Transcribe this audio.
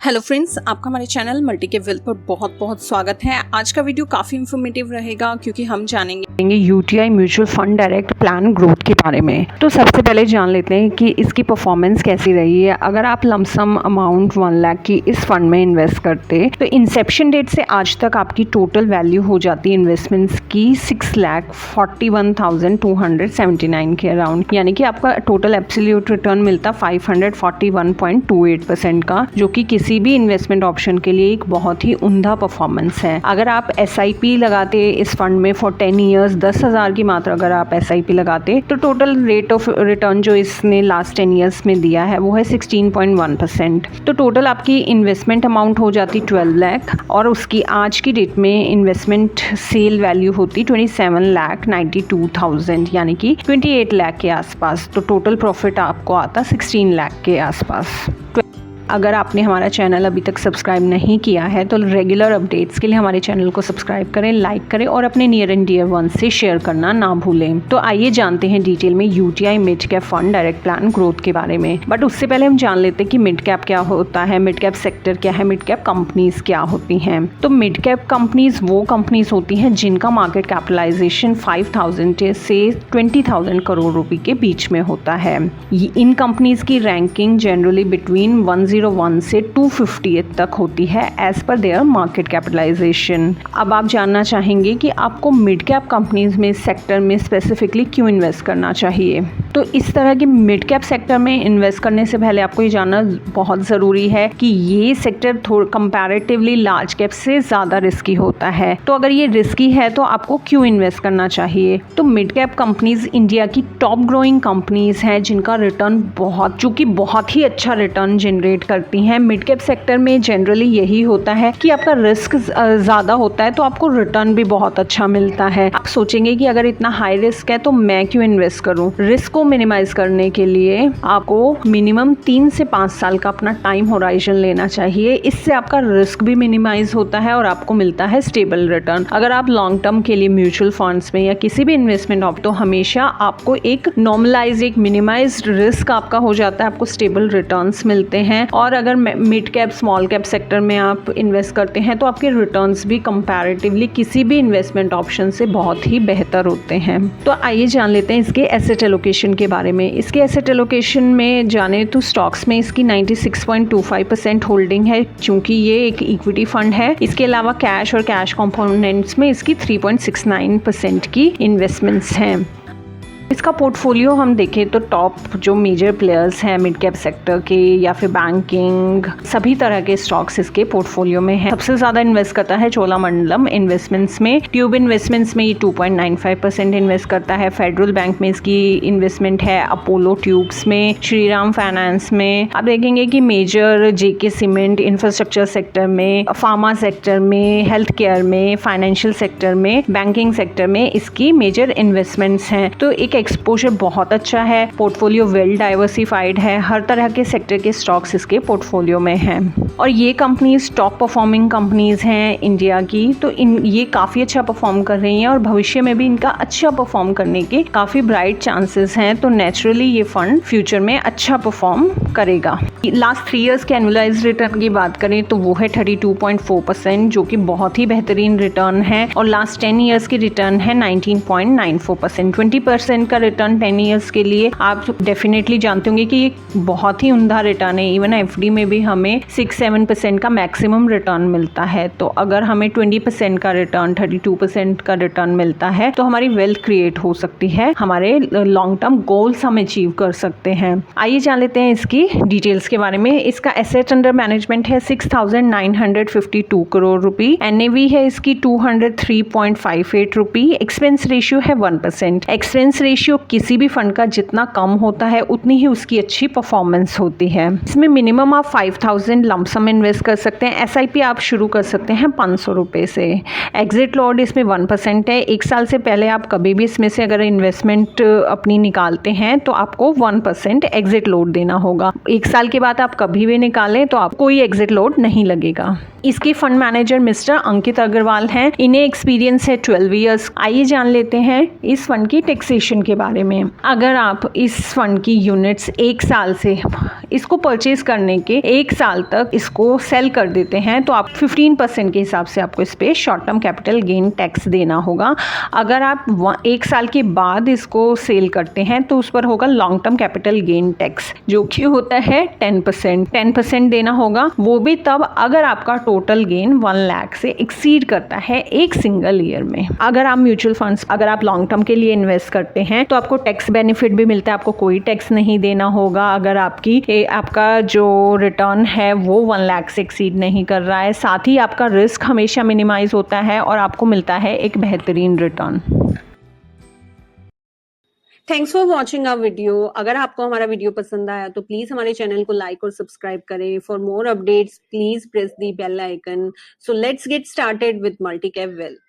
Hello friends, आपका हमारे channel multi के वेल्थ पर बहुत बहुत स्वागत है। आज का वीडियो काफ़ी इन्फॉर्मेटिव रहेगा क्योंकि हम जानेंगे UTI mutual fund direct plan growth के बारे में। तो सबसे पहले जान लेते हैं कि इसकी परफॉर्मेंस कैसी रही है। अगर आप लमसम अमाउंट 1 लाख की इस फंड में इन्वेस्ट करते तो इंसेप्शन डेट से आज तक आपकी टोटल वैल्यू हो जाती है इन्वेस्टमेंट्स की 6,41,279 के अराउंड, यानी कि आपका टोटल एब्सोल्यूट रिटर्न मिलता 541.28% का, जो कि किसी भी इन्वेस्टमेंट ऑप्शन के लिए एक बहुत ही उम्दा परफॉर्मेंस है। अगर आप SIP लगाते इस फंड में फॉर 10 ईयर्स 10,000 की मात्रा अगर आप SIP लगाते तो टोटल रेट ऑफ रिटर्न जो इसने लास्ट 10 ईयर्स में दिया है वो है 16.1%। तो टोटल आपकी इन्वेस्टमेंट अमाउंट हो जाती 12 लाख और उसकी आज की डेट में इन्वेस्टमेंट सेल वैल्यू होती 27,92,000, यानी कि 28 लाख के आसपास। तो टोटल प्रॉफिट आपको आता 16 लाख के आसपास। अगर आपने हमारा चैनल अभी तक सब्सक्राइब नहीं किया है तो रेगुलर अपडेट्स के लिए हमारे चैनल को सब्सक्राइब करें, लाइक करें और अपने नियर एंड डियर वन से शेयर करना ना भूलें। तो आइए जानते हैं डिटेल में UTI mid cap fund direct plan growth के बारे में। बट उससे पहले हम जान लेते हैं कि मिड कैप क्या होता है, मिड कैप सेक्टर क्या है, मिड कैप कंपनीज क्या होती हैं। तो मिड कैप कंपनीज वो कंपनीज होती हैं जिनका मार्केट कैपिटलाइजेशन 5,000 से 20,000 करोड़ रुपए के बीच में होता है। इन कंपनीज की रैंकिंग जनरली बिटवीन 101 से 250 तक होती है as per their market capitalisation. अब आप जानना चाहेंगे कि आपको मिड कैप कंपनीज में सेक्टर में स्पेसिफिकली क्यों इन्वेस्ट करना चाहिए। तो इस तरह की मिड कैप सेक्टर में इन्वेस्ट करने से पहले आपको ये जानना बहुत ज़रूरी है कि ये सेक्टर थोड़ा कंपैरेटिवली लार्ज कैप से ज़्यादा रिस्की होता है। तो अगर ये रिस्की है तो आपको क्यों इन्वेस्ट करना चाहिए। तो मिड कैप कंपनीज इंडिया की टॉप ग्रोइंग कंपनीज हैं जिनका रिटर्न बहुत ही अच्छा रिटर्न जनरेट करती हैं। मिड कैप सेक्टर में जनरली यही होता है कि आपका रिस्क ज़्यादा होता है तो आपको रिटर्न भी बहुत अच्छा मिलता है। आप सोचेंगे कि अगर इतना हाई रिस्क है तो मैं क्यों इन्वेस्ट करूं। रिस्क को मिनिमाइज करने के लिए आपको मिनिमम 3 से 5 साल का अपना टाइम होराइजन लेना चाहिए। इससे आपका रिस्क भी मिनिमाइज होता है और आपको मिलता है स्टेबल रिटर्न। अगर आप लॉन्ग टर्म के लिए म्यूचुअल फंड्स में या किसी भी इन्वेस्टमेंट ऑफ तो हमेशा आपको एक नॉर्मलाइज एक मिनिमाइज्ड रिस्क आपका हो जाता है, आपको स्टेबल रिटर्न्स मिलते हैं। और अगर mid cap small cap sector में आप इन्वेस्ट करते हैं तो आपके रिटर्न्स भी कंपैरेटिवली किसी भी इन्वेस्टमेंट ऑप्शन से बहुत ही बेहतर होते हैं। तो आइए जान लेते हैं इसके एसेट एलोकेशन के बारे में। इसके एसेट एलोकेशन में जाने तो स्टॉक्स में इसकी 96.25% होल्डिंग है, चूंकि ये एक इक्विटी फंड है। इसके अलावा कैश और कैश कंपोनेंट्स में इसकी 3.69% की इन्वेस्टमेंट्स हैं। इसका पोर्टफोलियो हम देखें तो टॉप जो मेजर प्लेयर्स हैं मिड कैप सेक्टर के या फिर बैंकिंग, सभी तरह के स्टॉक्स इसके पोर्टफोलियो में हैं। सबसे ज़्यादा इन्वेस्ट करता है चोलामंडलम इन्वेस्टमेंट्स में। ट्यूब इन्वेस्टमेंट्स में ये 2.95% इन्वेस्ट करता है। फेडरल बैंक में इसकी इन्वेस्टमेंट है। अपोलो ट्यूब्स में, श्रीराम फाइनेंस में। आप देखेंगे कि major JK cement, infrastructure sector में, फार्मा सेक्टर में, हेल्थ केयर में, फाइनेंशियल सेक्टर में, बैंकिंग सेक्टर में इसकी मेजर इन्वेस्टमेंट्स हैं। तो एक एक्सपोजर बहुत अच्छा है, पोर्टफोलियो वेल डाइवर्सिफाइड है, हर तरह के सेक्टर के स्टॉक्स इसके पोर्टफोलियो में हैं। और ये कंपनीज टॉप परफॉर्मिंग कंपनीज हैं इंडिया की। तो ये काफ़ी अच्छा परफॉर्म कर रही हैं और भविष्य में भी इनका अच्छा परफॉर्म करने के काफ़ी ब्राइट चांसेस हैं। तो नेचुरली ये फंड फ्यूचर में अच्छा परफॉर्म करेगा। लास्ट 3 ईयर्स के एनुअलाइज्ड रिटर्न की बात करें तो वो है 32.4%, जो कि बहुत ही बेहतरीन रिटर्न है। और लास्ट 10 ईयर्स की रिटर्न है 19.94%। 20% का रिटर्न 10 ईयर्स के लिए आप डेफिनेटली जानते होंगे कि ये बहुत ही उम्दा रिटर्न है। इवन FD में भी हमें 6-7% का मैक्सिमम रिटर्न मिलता है। तो अगर हमें 20% का रिटर्न, 32% का रिटर्न मिलता है तो हमारी वेल्थ क्रिएट हो सकती है, हमारे लॉन्ग टर्म गोल्स हम अचीव कर सकते हैं। आइए जान लेते हैं इसकी डिटेल्स के बारे में। इसका एसेट अंडर मैनेजमेंट है 6,952 करोड़ रुपए। NAV है इसकी 203.58 रुपए। एक्सपेंस रेशियो है 1%। एक्सपेंस रेशियो किसी भी फंड का जितना कम होता है उतनी ही उसकी अच्छी परफॉर्मेंस होती है। इसमें मिनिमम आप 5,000 लमसम इन्वेस्ट कर सकते हैं। SIP आप शुरू कर सकते हैं 500 रुपये से। एग्जिट लॉट इसमें 1% है। 1 साल से पहले आप कभी भी इसमें से अगर इन्वेस्टमेंट अपनी निकालते हैं तो आपको 1% एग्जिट लॉट देना होगा। 1 साल के बाद आप कभी भी निकालें तो आपको कोई एग्जिट लॉट नहीं लगेगा। इसके फंड मैनेजर मिस्टर अंकित अग्रवाल हैं। इन्हें एक्सपीरियंस है 12 इयर्स। आइए जान लेते हैं इस फंड की टैक्सेशन के बारे में। अगर आप इस फंड की यूनिट्स 1 साल से इसको परचेज करने के 1 साल तक इसको सेल कर देते हैं तो आप 15% के हिसाब से आपको इस पे short term capital gain tax देना होगा। अगर आप 1 साल के बाद इसको सेल करते हैं तो उस पर होगा long term capital gain tax, जो कि होता है 10% देना होगा। वो भी तब अगर आपका टोटल गेन 1 लाख से एक्सीड करता है एक सिंगल ईयर में। अगर आप म्यूचुअल फंड्स अगर आप लॉन्ग टर्म के लिए इन्वेस्ट करते हैं तो आपको टैक्स बेनिफिट भी मिलता है, आपको कोई टैक्स नहीं देना होगा अगर आपका जो रिटर्न है वो 1 लाख से एक्सीड नहीं कर रहा है। साथ ही आपका रिस्क हमेशा मिनिमाइज होता है और आपको मिलता है एक बेहतरीन return. Thanks for watching our video. अगर आपको हमारा वीडियो पसंद आया तो प्लीज हमारे चैनल को लाइक और सब्सक्राइब करें। For more updates please press the bell icon. So let's get started with multicap wealth.